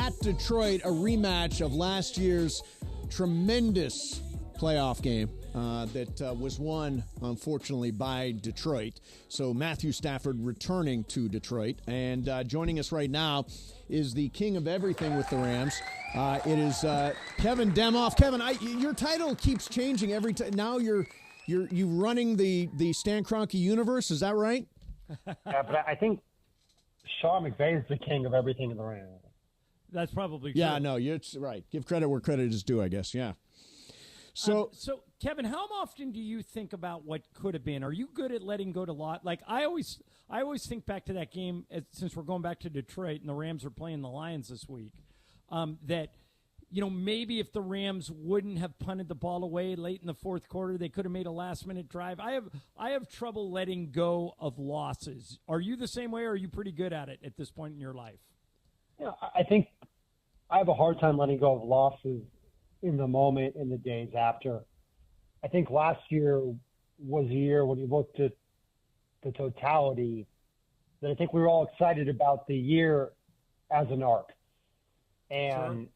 at Detroit, a rematch of last year's tremendous playoff game that was won, unfortunately, by Detroit. So Matthew Stafford returning to Detroit. And joining us right now is the king of everything with the Rams. It is Kevin Demoff. Kevin, your title keeps changing every time. Now you're running the Stan Kroenke universe. Is that right? Yeah, but I think Sean McVay is the king of everything in the Rams. That's probably true. Yeah, no, it's right. Give credit where credit is due, I guess. Yeah. So Kevin, how often do you think about what could have been? Are you good at letting go to lot? Like I always think back to that game since we're going back to Detroit and the Rams are playing the Lions this week. That maybe if the Rams wouldn't have punted the ball away late in the fourth quarter, they could have made a last-minute drive. I have trouble letting go of losses. Are you the same way, or are you pretty good at it at this point in your life? Yeah, I think I have a hard time letting go of losses in the moment, in the days after. I think last year was a year when you looked at the totality that I think we were all excited about the year as an arc. And,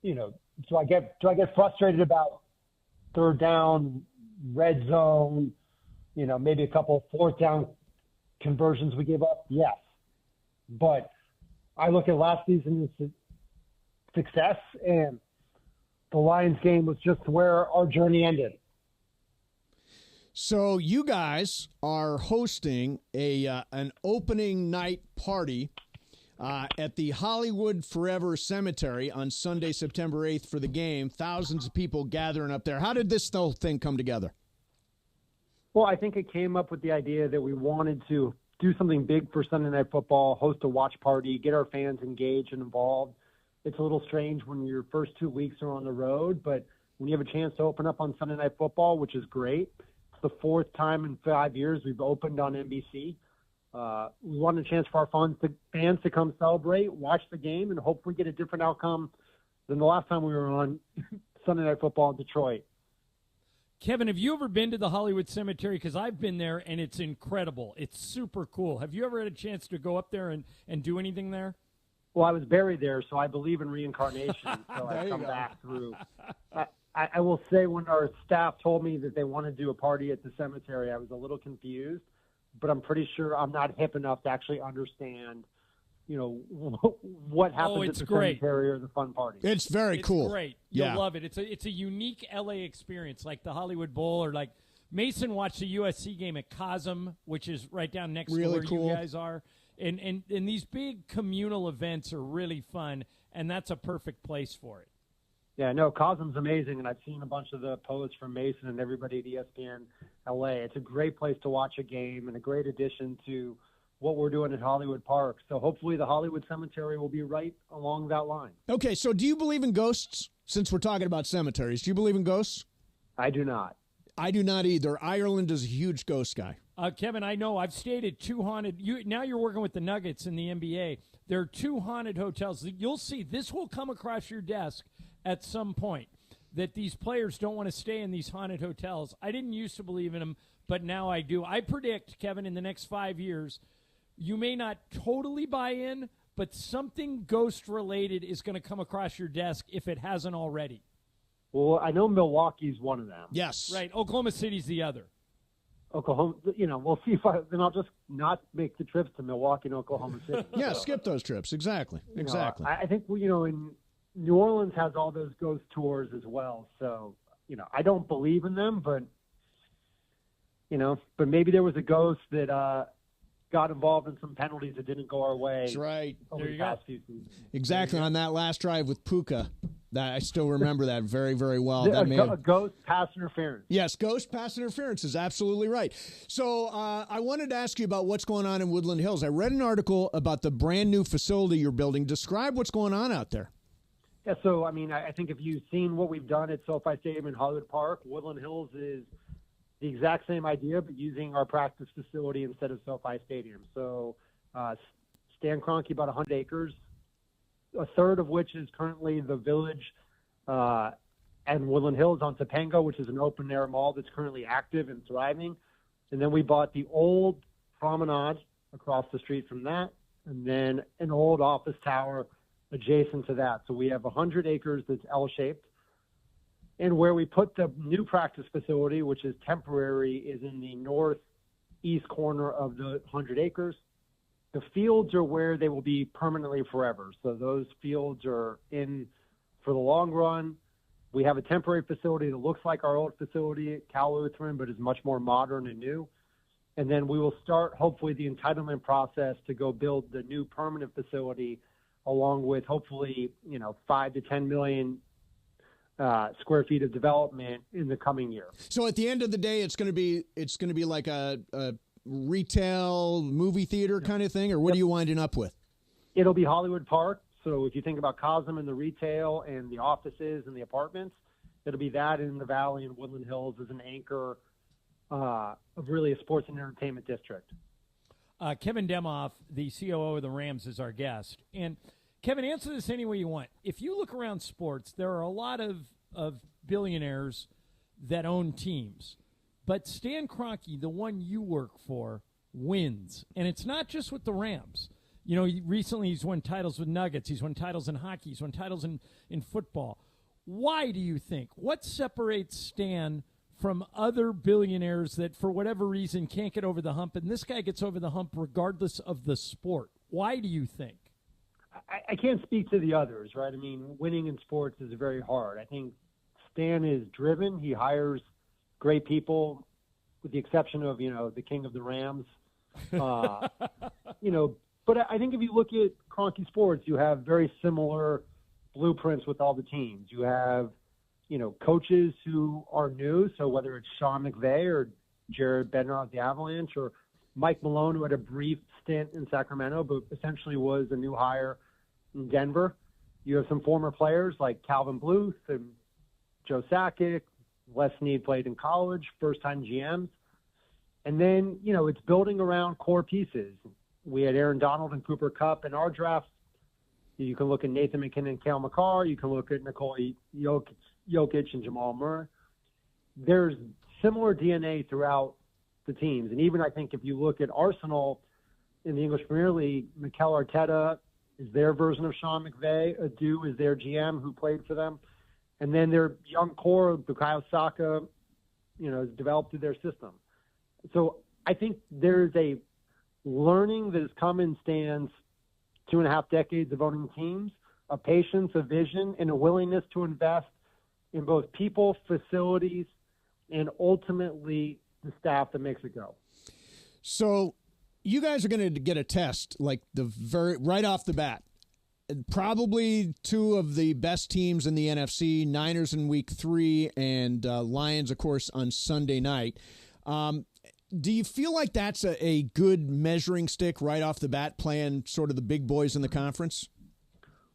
do I get frustrated about third down, red zone, maybe a couple fourth down conversions we gave up? Yes. But I look at last season's success, and the Lions game was just where our journey ended. So you guys are hosting an opening night party at the Hollywood Forever Cemetery on Sunday, September 8th for the game. Thousands of people gathering up there. How did this whole thing come together? Well, I think it came up with the idea that we wanted to do something big for Sunday Night Football, host a watch party, get our fans engaged and involved. It's a little strange when your first 2 weeks are on the road, but when you have a chance to open up on Sunday Night Football, which is great, it's the fourth time in 5 years we've opened on NBC. We wanted a chance for our fans to come celebrate, watch the game, and hopefully get a different outcome than the last time we were on Sunday Night Football in Detroit. Kevin, have you ever been to the Hollywood Cemetery? Because I've been there, and it's incredible. It's super cool. Have you ever had a chance to go up there and do anything there? Well, I was buried there, so I believe in reincarnation, so I come back through. I will say when our staff told me that they wanted to do a party at the cemetery, I was a little confused, but I'm pretty sure I'm not hip enough to actually understand, what happens at the cemetery or the fun party. It's very cool. It's great. You'll love it. It's a unique LA experience, like the Hollywood Bowl, or like Mason watched the USC game at Cosm, which is right down next to where you guys are. And these big communal events are really fun, and that's a perfect place for it. Yeah, no, Cosm's amazing, and I've seen a bunch of the posts from Mason and everybody at ESPN LA. It's a great place to watch a game and a great addition to what we're doing at Hollywood Park. So hopefully the Hollywood Cemetery will be right along that line. Okay, so do you believe in ghosts, since we're talking about cemeteries? Do you believe in ghosts? I do not. I do not either. Ireland is a huge ghost guy. Kevin, I know. I've stayed at two haunted. Now you're working with the Nuggets in the NBA. There are two haunted hotels. You'll see this will come across your desk at some point, that these players don't want to stay in these haunted hotels. I didn't used to believe in them, but now I do. I predict, Kevin, in the next 5 years, you may not totally buy in, but something ghost-related is going to come across your desk if it hasn't already. Well, I know Milwaukee's one of them. Yes. Right. Oklahoma City's the other. Oklahoma, we'll see then I'll just not make the trips to Milwaukee and Oklahoma City. Yeah, skip those trips. Exactly. I think, in New Orleans has all those ghost tours as well. So, I don't believe in them, but maybe there was a ghost that got involved in some penalties that didn't go our way. That's right. Over the past few seasons. Exactly. On that last drive with Puka. I still remember that very, very well. A ghost pass interference. Yes, ghost pass interference is absolutely right. So I wanted to ask you about what's going on in Woodland Hills. I read an article about the brand new facility you're building. Describe what's going on out there. Yeah, so, I think if you've seen what we've done at SoFi Stadium in Hollywood Park, Woodland Hills is the exact same idea, but using our practice facility instead of SoFi Stadium. So Stan Kroenke, about 100 acres, a third of which is currently the Village and Woodland Hills on Topanga, which is an open-air mall that's currently active and thriving. And then we bought the old promenade across the street from that, and then an old office tower adjacent to that. So we have 100 acres that's L-shaped. And where we put the new practice facility, which is temporary, is in the northeast corner of the 100 acres. The fields are where they will be permanently forever. So those fields are in for the long run. We have a temporary facility that looks like our old facility at Cal Lutheran, but is much more modern and new. And then we will start, hopefully, the entitlement process to go build the new permanent facility, along with hopefully, 5 to 10 million square feet of development in the coming year. So at the end of the day, it's going to be like a retail movie theater kind of thing, or what are you winding up with? It'll be Hollywood Park. So if you think about Cosm and the retail and the offices and the apartments, it'll be that in the Valley and Woodland Hills as an anchor of really a sports and entertainment district. Kevin Demoff, the COO of the Rams, is our guest. And Kevin, answer this any way you want. If you look around sports, there are a lot of billionaires that own teams. But Stan Kroenke, the one you work for, wins. And it's not just with the Rams. Recently he's won titles with Nuggets. He's won titles in hockey. He's won titles in football. Why do you think? What separates Stan from other billionaires that, for whatever reason, can't get over the hump? And this guy gets over the hump regardless of the sport. Why do you think? I can't speak to the others, right? I mean, winning in sports is very hard. I think Stan is driven. He hires great people, with the exception of, the king of the Rams. But I think if you look at Kroenke Sports, you have very similar blueprints with all the teams. You have, coaches who are new. So whether it's Sean McVay or Jared Bednar at the Avalanche, or Mike Malone, who had a brief stint in Sacramento, but essentially was a new hire in Denver. You have some former players like Calvin Bluth and Joe Sakic. Les Snead played in college, first-time GMs. And then, it's building around core pieces. We had Aaron Donald and Cooper Kupp in our drafts. You can look at Nathan McKinnon and Cale Makar. You can look at Nikola Jokic and Jamal Murray. There's similar DNA throughout the teams. And even I think if you look at Arsenal in the English Premier League, Mikel Arteta is their version of Sean McVay. Adu is their GM who played for them. And then their young core, Bukayo Saka, is developed through their system. So I think there's a learning that has come in Stan's 2.5 decades of owning teams, a patience, a vision, and a willingness to invest in both people, facilities, and ultimately the staff that makes it go. So you guys are going to get a test like right off the bat. Probably two of the best teams in the NFC, Niners in week 3 and Lions, of course, on Sunday night. Do you feel like that's a good measuring stick right off the bat, playing sort of the big boys in the conference?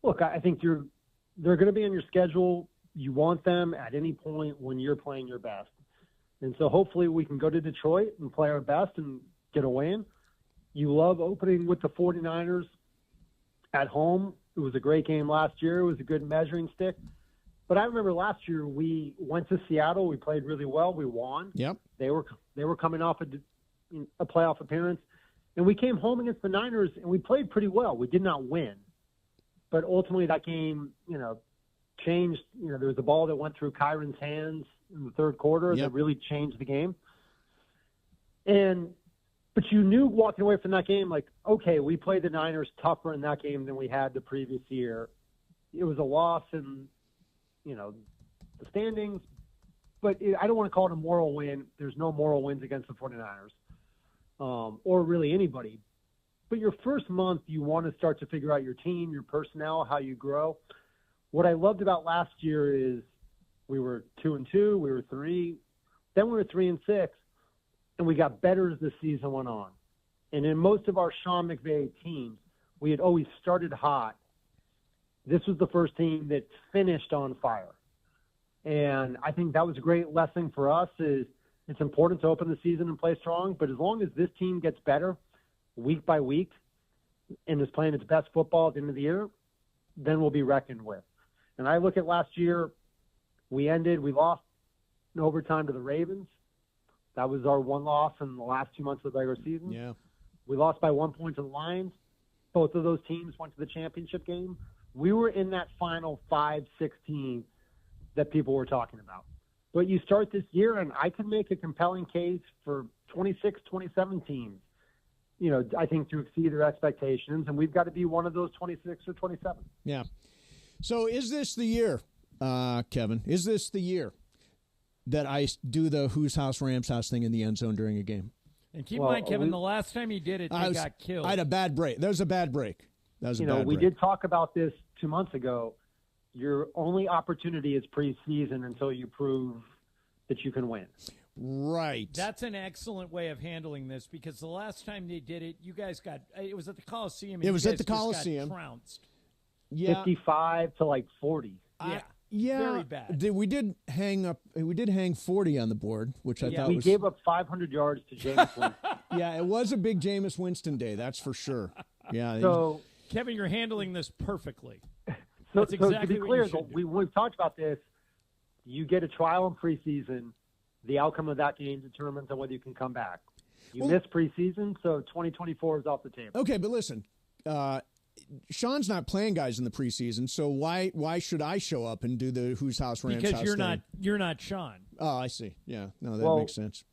Look, I think they're going to be on your schedule. You want them at any point when you're playing your best. And so hopefully we can go to Detroit and play our best and get a win. You love opening with the 49ers at home. It was a great game last year. It was a good measuring stick. But I remember last year we went to Seattle. We played really well. We won. Yep. They were coming off a playoff appearance. And we came home against the Niners, and we played pretty well. We did not win. But ultimately that game, changed. There was a ball that went through Kyron's hands in the third quarter that really changed the game. But you knew walking away from that game, like, okay, we played the Niners tougher in that game than we had the previous year. It was a loss in, the standings, but I don't want to call it a moral win. There's no moral wins against the 49ers or really anybody. But your first month, you want to start to figure out your team, your personnel, how you grow. What I loved about last year is we were 2-2, we were 3, then we were 3-6. And we got better as the season went on. And in most of our Sean McVay teams, we had always started hot. This was the first team that finished on fire. And I think that was a great lesson for us. Is it's important to open the season and play strong, but as long as this team gets better week by week and is playing its best football at the end of the year, then we'll be reckoned with. And I look at last year, we lost in overtime to the Ravens. That was our one loss in the last 2 months of the regular season. Yeah. We lost by 1 point to the Lions. Both of those teams went to the championship game. we were in that final 5-16 that people were talking about. But you start this year, and I can make a compelling case for 26, 27 teams, I think to exceed their expectations, and we've got to be one of those 26 or 27. Yeah. So is this the year, Kevin? Is this the year that I do the Whose House, Rams House thing in the end zone during a game? And keep in mind, Kevin, the last time he did it, they got killed. I had a bad break. That was a bad break. We did talk about this 2 months ago. Your only opportunity is preseason until you prove that you can win. Right. That's an excellent way of handling this, because the last time they did it, you guys it was at the Coliseum. It was at the Coliseum. Got trounced. Yeah. 55 to 40. Yeah. Very bad. We did hang 40 on the board, which I thought we gave up 500 yards to Jameis Winston. Yeah, it was a big Jameis Winston day, that's for sure. Yeah. So, Kevin, you're handling this perfectly. So, That's exactly to be what clear, you should do. we've talked about this. You get a trial in preseason. The outcome of that game determines on whether you can come back. You miss preseason, so 2024 is off the table. Okay, but listen, Sean's not playing guys in the preseason, so why should I show up and do the Whose House, Rams House Because thing? you're not Sean. Oh, I see. Yeah, no, that makes sense.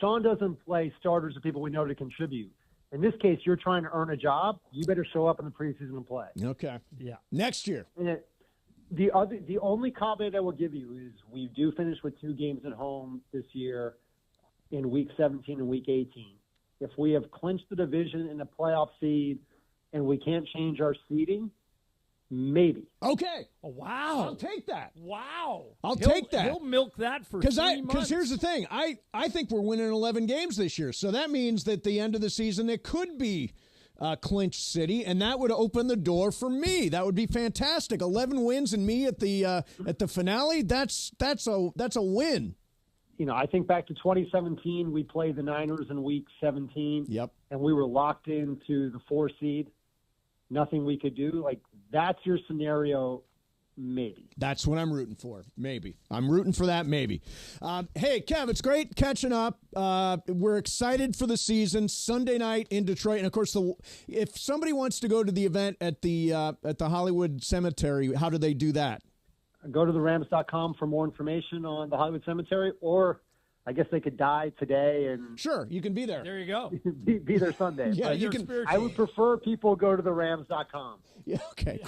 Sean doesn't play starters or people we know to contribute. In this case, you're trying to earn a job. You better show up in the preseason and play. Okay. Yeah. Next year. And the only comment I will give you is we do finish with 2 games at home this year in Week 17 and Week 18. If we have clinched the division in the playoff seed and we can't change our seeding, maybe. Okay. Oh, wow. I'll take that. Wow. I'll take that. He'll milk that for 3 months. Because here's the thing. I think we're winning 11 games this year. So that means that the end of the season it could be clinch city, and that would open the door for me. That would be fantastic. 11 wins and me at the finale. That's a win. I think back to 2017, we played the Niners in Week 17. Yep. And we were locked into the 4 seed. Nothing we could do. That's your scenario, maybe. That's what I'm rooting for, maybe. I'm rooting for that, maybe. Hey, Kev, it's great catching up. We're excited for the season. Sunday night in Detroit. And, of course, if somebody wants to go to the event at the Hollywood Cemetery, how do they do that? Go to therams.com for more information on the Hollywood Cemetery, or I guess they could die today and sure, you can be there. There you go. be there Sunday. Yeah, but you can. I would prefer people go to therams.com. Yeah, okay,